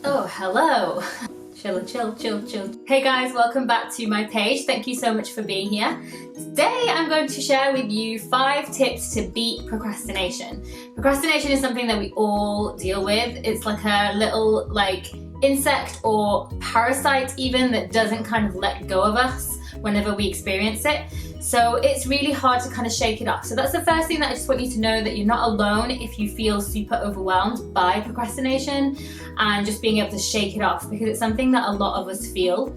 Oh, hello. Chill. Hey guys, welcome back to my page. Thank you so much for being here. Today I'm going to share with you 5 tips to beat procrastination. Procrastination is something that we all deal with. It's like a little insect or parasite even that doesn't kind of let go of us whenever we experience it. So it's really hard to kind of shake it off. So that's the first thing that I just want you to know, that you're not alone if you feel super overwhelmed by procrastination and just being able to shake it off, because it's something that a lot of us feel.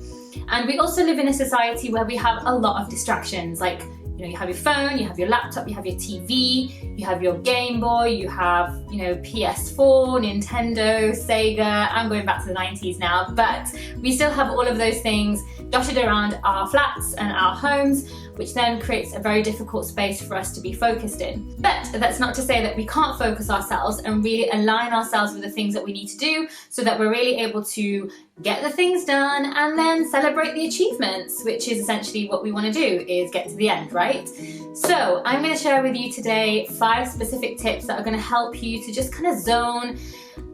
And we also live in a society where we have a lot of distractions, like you have your phone, you have your laptop, you have your TV, you have your Game Boy, you have PS4, Nintendo, Sega. I'm going back to the 90s now, but we still have all of those things dotted around our flats and our homes, which then creates a very difficult space for us to be focused in. But that's not to say that we can't focus ourselves and really align ourselves with the things that we need to do, so that we're really able to get the things done and then celebrate the achievements, which is essentially what we want to do, is get to the end, right? So I'm going to share with you today 5 specific tips that are going to help you to just kind of zone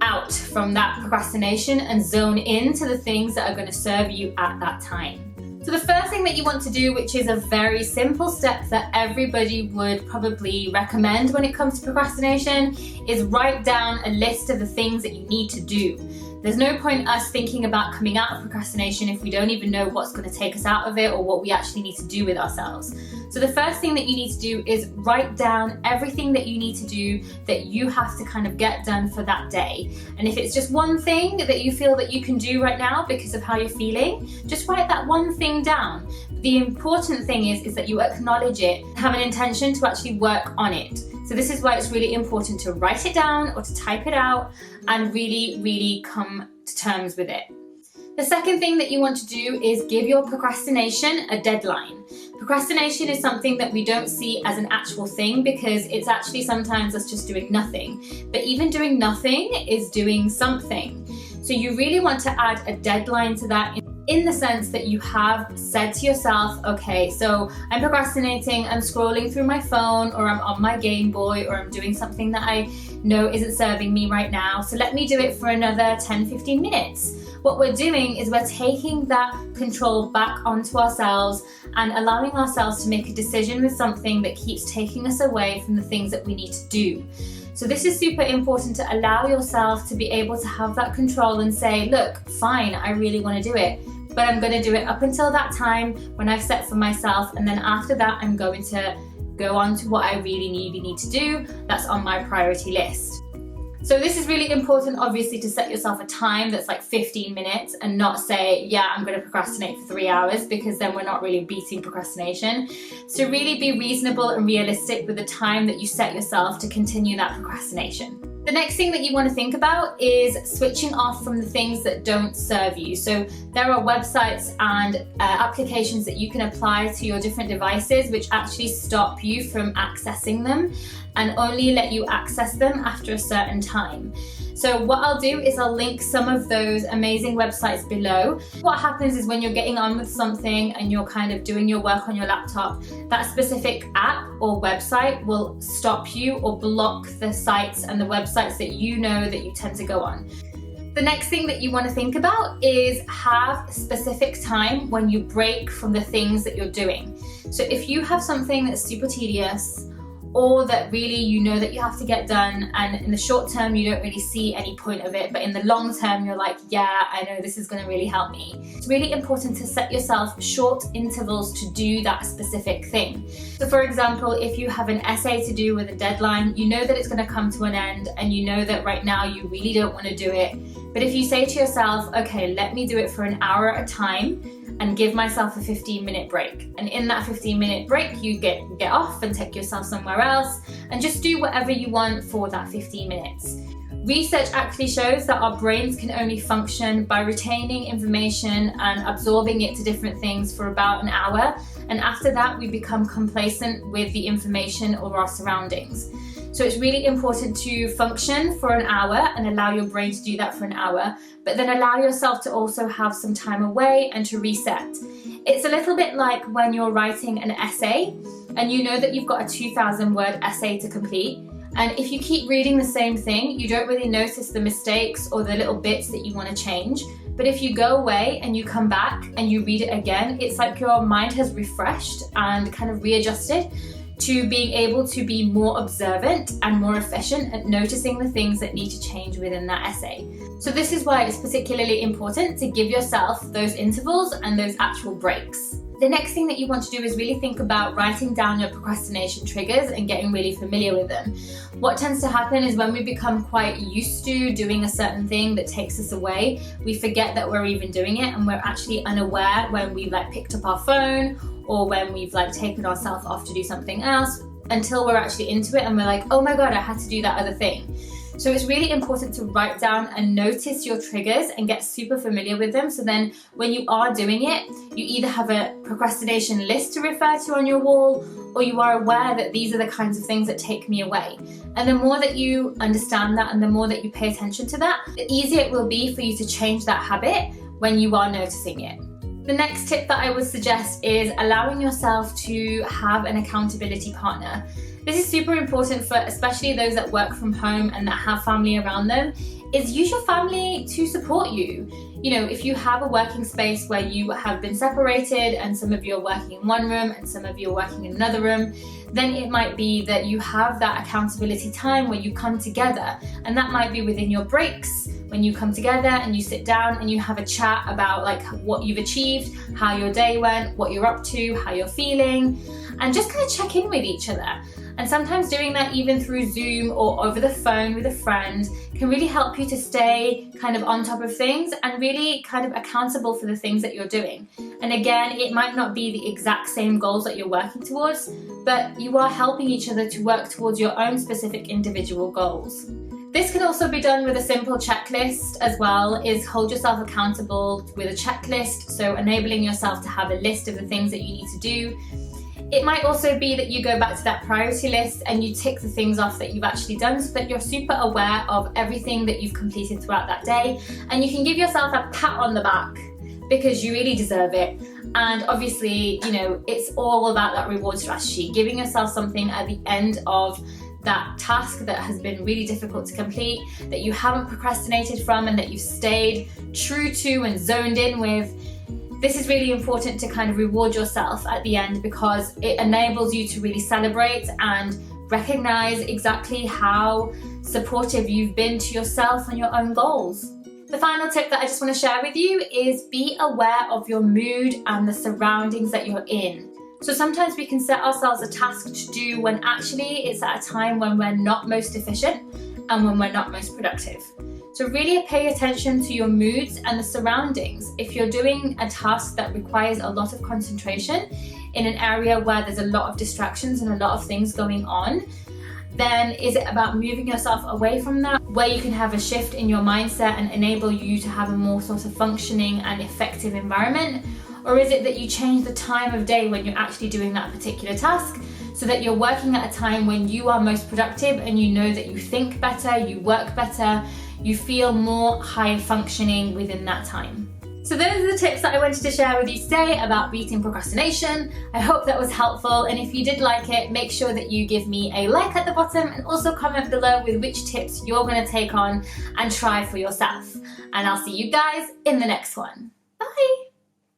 out from that procrastination and zone into the things that are going to serve you at that time. So the first thing that you want to do, which is a very simple step that everybody would probably recommend when it comes to procrastination, is write down a list of the things that you need to do. There's no point us thinking about coming out of procrastination if we don't even know what's going to take us out of it or what we actually need to do with ourselves. So the first thing that you need to do is write down everything that you need to do that you have to kind of get done for that day. And if it's just one thing that you feel that you can do right now because of how you're feeling, just write that one thing down. The important thing is that you acknowledge it, have an intention to actually work on it. So this is why it's really important to write it down or to type it out and really come to terms with it. The second thing that you want to do is give your procrastination a deadline. Procrastination is something that we don't see as an actual thing, because it's actually sometimes us just doing nothing. But even doing nothing is doing something. So you really want to add a deadline to that, in the sense that you have said to yourself, okay, so I'm procrastinating, I'm scrolling through my phone, or I'm on my Game Boy, or I'm doing something that I know isn't serving me right now, so let me do it for another 10-15 minutes. What we're doing is we're taking that control back onto ourselves and allowing ourselves to make a decision with something that keeps taking us away from the things that we need to do. So this is super important, to allow yourself to be able to have that control and say, look, fine, I really want to do it, but I'm going to do it up until that time when I've set for myself, and then after that I'm going to go on to what I really need to do that's on my priority list. So this is really important, obviously, to set yourself a time that's like 15 minutes and not say, yeah, I'm going to procrastinate for 3 hours, because then we're not really beating procrastination. So really be reasonable and realistic with the time that you set yourself to continue that procrastination. The next thing that you want to think about is switching off from the things that don't serve you. So there are websites and applications that you can apply to your different devices which actually stop you from accessing them and only let you access them after a certain time. So what I'll do is I'll link some of those amazing websites below. What happens is when you're getting on with something and you're kind of doing your work on your laptop, that specific app or website will stop you or block the sites and the websites that you know that you tend to go on. The next thing that you want to think about is have specific time when you break from the things that you're doing. So if you have something that's super tedious, or that really you know that you have to get done, and in the short term you don't really see any point of it, but in the long term you're like, yeah, I know this is going to really help me. It's really important to set yourself short intervals to do that specific thing. So for example, if you have an essay to do with a deadline, you know that it's going to come to an end and you know that right now you really don't want to do it. But if you say to yourself, okay, let me do it for an hour at a time and give myself a 15-minute break. And in that 15-minute break, you get off and take yourself somewhere else and just do whatever you want for that 15 minutes. Research actually shows that our brains can only function by retaining information and absorbing it to different things for about an hour. And after that, we become complacent with the information or our surroundings. So it's really important to function for an hour and allow your brain to do that for an hour, but then allow yourself to also have some time away and to reset. It's a little bit like when you're writing an essay and you know that you've got a 2,000 word essay to complete, And if you keep reading the same thing, you don't really notice the mistakes or the little bits that you want to change. But if you go away and you come back and you read it again, it's like your mind has refreshed and kind of readjusted to being able to be more observant and more efficient at noticing the things that need to change within that essay. So this is why it's particularly important to give yourself those intervals and those actual breaks. The next thing that you want to do is really think about writing down your procrastination triggers and getting really familiar with them. What tends to happen is when we become quite used to doing a certain thing that takes us away, we forget that we're even doing it, and we're actually unaware when we've picked up our phone or when we've taken ourselves off to do something else, until we're actually into it and we're like, oh my god, I had to do that other thing. So it's really important to write down and notice your triggers and get super familiar with them, so then when you are doing it, you either have a procrastination list to refer to on your wall, or you are aware that these are the kinds of things that take me away. And the more that you understand that and the more that you pay attention to that, the easier it will be for you to change that habit when you are noticing it. The next tip that I would suggest is allowing yourself to have an accountability partner. This is super important for especially those that work from home and that have family around them, is use your family to support you. You know, if you have a working space where you have been separated and some of you are working in one room and some of you are working in another room, then it might be that you have that accountability time where you come together, and that might be within your breaks, when you come together and you sit down and you have a chat about what you've achieved, how your day went, what you're up to, how you're feeling, and just kind of check in with each other. And sometimes doing that even through Zoom or over the phone with a friend can really help you to stay kind of on top of things and really kind of accountable for the things that you're doing. And again, it might not be the exact same goals that you're working towards, but you are helping each other to work towards your own specific individual goals. This can also be done with a simple checklist as well, is hold yourself accountable with a checklist, so enabling yourself to have a list of the things that you need to do. It might also be that you go back to that priority list and you tick the things off that you've actually done, so that you're super aware of everything that you've completed throughout that day, and you can give yourself a pat on the back because you really deserve it. And obviously, you know, it's all about that reward strategy, giving yourself something at the end of that task that has been really difficult to complete, that you haven't procrastinated from and that you've stayed true to and zoned in with. This is really important to kind of reward yourself at the end, because it enables you to really celebrate and recognize exactly how supportive you've been to yourself and your own goals. The final tip that I just want to share with you is be aware of your mood and the surroundings that you're in. So sometimes we can set ourselves a task to do when actually it's at a time when we're not most efficient and when we're not most productive. So really pay attention to your moods and the surroundings. If you're doing a task that requires a lot of concentration in an area where there's a lot of distractions and a lot of things going on, then is it about moving yourself away from that, where you can have a shift in your mindset and enable you to have a more sort of functioning and effective environment? Or is it that you change the time of day when you're actually doing that particular task, so that you're working at a time when you are most productive and you know that you think better, you work better, you feel more high functioning within that time? So those are the tips that I wanted to share with you today about beating procrastination. I hope that was helpful, and if you did like it, make sure that you give me a like at the bottom and also comment below with which tips you're going to take on and try for yourself. And I'll see you guys in the next one. Bye!